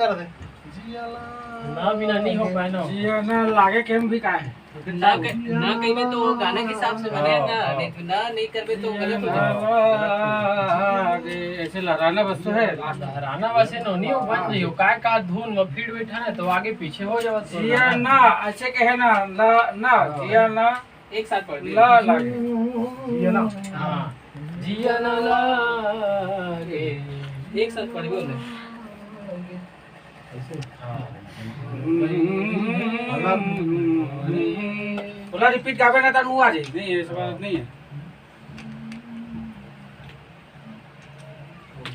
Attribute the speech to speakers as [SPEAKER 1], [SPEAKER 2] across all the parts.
[SPEAKER 1] कर दे
[SPEAKER 2] ना बिना नहीं हो पाए ना
[SPEAKER 3] जिया ना लागे केम भी का है
[SPEAKER 4] ना कहीं में तो गाने के हिसाब से बने ना नहीं तो ना नहीं करबे तो गलत हो जाए।
[SPEAKER 3] ऐसे लहराना बस तो है
[SPEAKER 2] हराना वैसे नो नहीं हो बात नहीं हो काय का धुन में फीड बैठा है तो आगे पीछे हो जाओ तो
[SPEAKER 3] जिया ना ऐसे कहे ना ला ना जिया ना
[SPEAKER 4] एक साथ पढ़
[SPEAKER 3] ला लागे
[SPEAKER 1] जिया ना
[SPEAKER 2] हां जिया ना लागे
[SPEAKER 4] एक साथ पढ़ बोल
[SPEAKER 3] बोला रिपीट गावे ना तानू आ जाए नहीं ऐसा बात नहीं है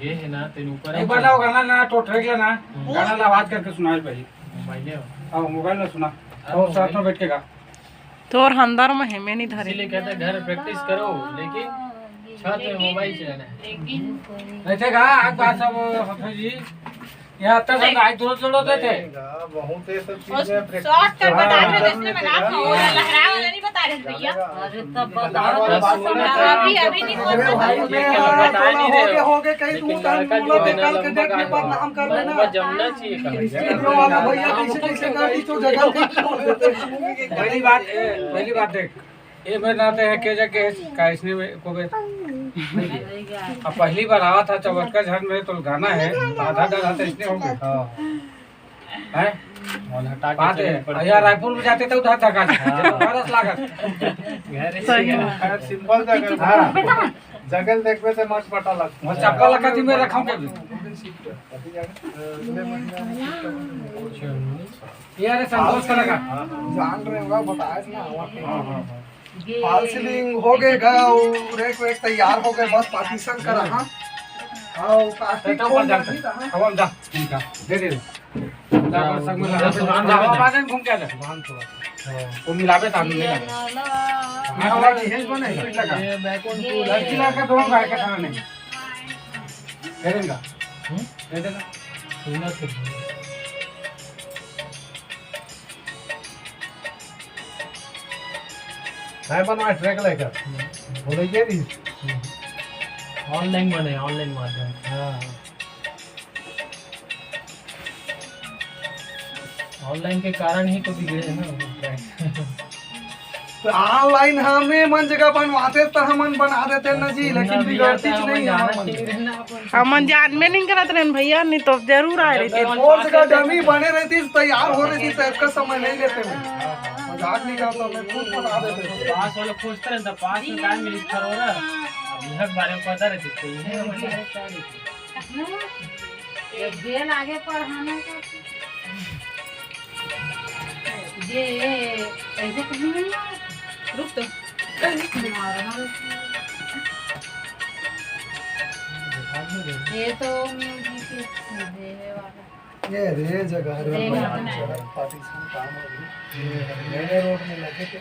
[SPEAKER 2] ये है ना तेरे ऊपर
[SPEAKER 3] एक बार लाओ गाना ना टोट रख लेना गाना ला आवाज करके सुनाए पहले
[SPEAKER 2] मोबाइल है
[SPEAKER 3] आओ मोबाइल में सुना और साथ में बैठ के गा
[SPEAKER 5] तोर अंदर में है मैं नहीं धरे
[SPEAKER 2] इसीलिए कहते हैं घर प्रैक्टिस करो लेकिन छत में मोबाइल चलाना है
[SPEAKER 3] ऐसे गा आज बात सब हफीज जी यहाँ तक हम आज दूर जोड़ो थे
[SPEAKER 1] बहुत ये सब चीजें
[SPEAKER 6] शॉर्ट कर बता रहे थे इसमें मैं आपको और लहरा वाला नहीं बता रहे थे भैया।
[SPEAKER 5] अरे तब बता
[SPEAKER 6] अभी नहीं बोल रहे
[SPEAKER 7] हो गए कहीं दूर टाइम बोलो निकाल के देख के बाद नाम कर लेना
[SPEAKER 2] जमना चाहिए
[SPEAKER 7] स्टूडियो वाला भैया कैसे कैसे गाड़ी तो जगह पे
[SPEAKER 3] पहली बात देख ये मैं नाते है के जगह का इसने को अब पहली बार आवा था चौबटका झन में तो गाना है आधा डर आता इसने हो गया है
[SPEAKER 2] और हटा
[SPEAKER 3] बात
[SPEAKER 2] के
[SPEAKER 3] है यार रायपुर में जाते थे उधर धक्का भारत लागत
[SPEAKER 1] सिंपल जगह जगह देखबे से मस्त पता लग
[SPEAKER 3] मैं चप्पल लगा थी मैं रखा हूं कभी यार संतोष का लगा
[SPEAKER 7] जान रहे होगा बताया ना फॉल सीलिंग हो गए रेक वेक तैयार हो गए बस पार्टीशन करा हां आओ प्लास्टिक खोल
[SPEAKER 3] अब हम जा इनका दे दे जा संग में लगा बाद में घूम के आ जा वो मिलावे ताम नहीं लगा मैं वाला हेज बने फिट लगा
[SPEAKER 2] ये बैकऑन टू
[SPEAKER 3] लड़की लड़का दोनों गाय का खाना नहीं दे देगा दे देगा
[SPEAKER 2] सुना तो
[SPEAKER 1] नहीं बनवा ट्रैक लेकर बोले ये दी
[SPEAKER 2] ऑनलाइन बने ऑनलाइन माध्यम
[SPEAKER 1] हां
[SPEAKER 2] ऑनलाइन के कारण ही तो बिगड़े हैं ना
[SPEAKER 7] तो ऑनलाइन हमें मन जगह बनवाते तो हम बना देते ना जी लेकिन बिगड़ती नहीं है
[SPEAKER 5] हम जान में नहीं करत रहन भैया नहीं तो जरूर आ रही थी
[SPEAKER 7] और जगह डमी बने रहती तैयार हो रही थी तो इसका समय नहीं लेते मैं मजाक नहीं करता मैं खुद बना देते
[SPEAKER 2] पास वाले खोजते हैं तो पास में टाइम मिली खरोरा अब यह बारे में पता रहती तो
[SPEAKER 6] ये गेल आगे पढ़ाने का ये ऐसे कहीं नहीं रुक तो ये तो म्यूजिक सीधे है वाला
[SPEAKER 7] ये रे जगह रे पार्टीशन काम हो गई मेरे रोड में लगे थे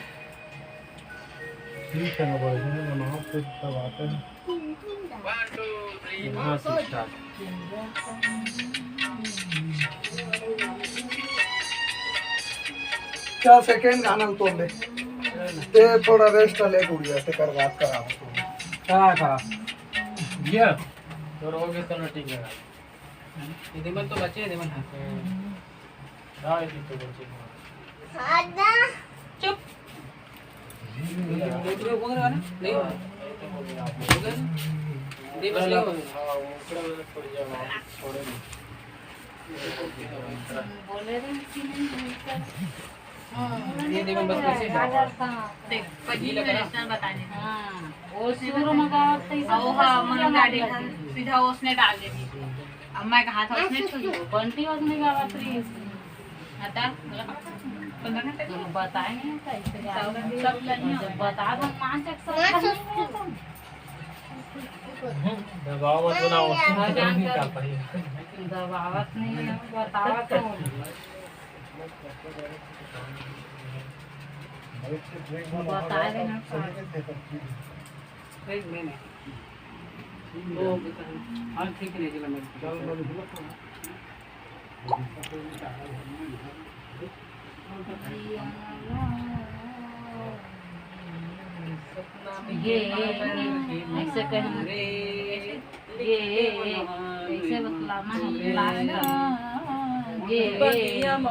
[SPEAKER 1] ठीक है ना बोले ना वहां पे सब आते हैं
[SPEAKER 2] 1 2 3 हां स्टार्ट
[SPEAKER 7] क्या सेकंड गाना तोड़ ले ते थोड़ा रेस्ट ले गुड़िया ते कर बात करा
[SPEAKER 3] क्या था
[SPEAKER 2] ये तो रहोगे तो ना ठीक है
[SPEAKER 4] ये मन तो बच्चे देवन
[SPEAKER 2] हां ये तो बच्चे
[SPEAKER 6] चुप
[SPEAKER 4] दूसरे बोल रहा ना नहीं दे बस ले
[SPEAKER 2] थोड़ी जगह छोड़े
[SPEAKER 6] बोले रहे कि नहीं
[SPEAKER 4] ये देवन बस कैसे
[SPEAKER 6] देख पजी रजिस्टर बताने हां वो शुरू में गावत थी ओ हां मन गाड़ी सीधा उसने डाल दी थी अब मैं कहा था उसने छोड़ी बंटी उसने गावत रही हटा तो बताएंगे कैसे सब जब बता दो 5 सब
[SPEAKER 2] दबाव मत बनाओ नहीं कर पाई
[SPEAKER 6] दबावत नहीं है बतावा तो बता देना
[SPEAKER 4] एक मैंने वो हां ठीक है चला मैं
[SPEAKER 6] ये ऐसे कहेंगे ये ऐसे बतलाना है बगिया में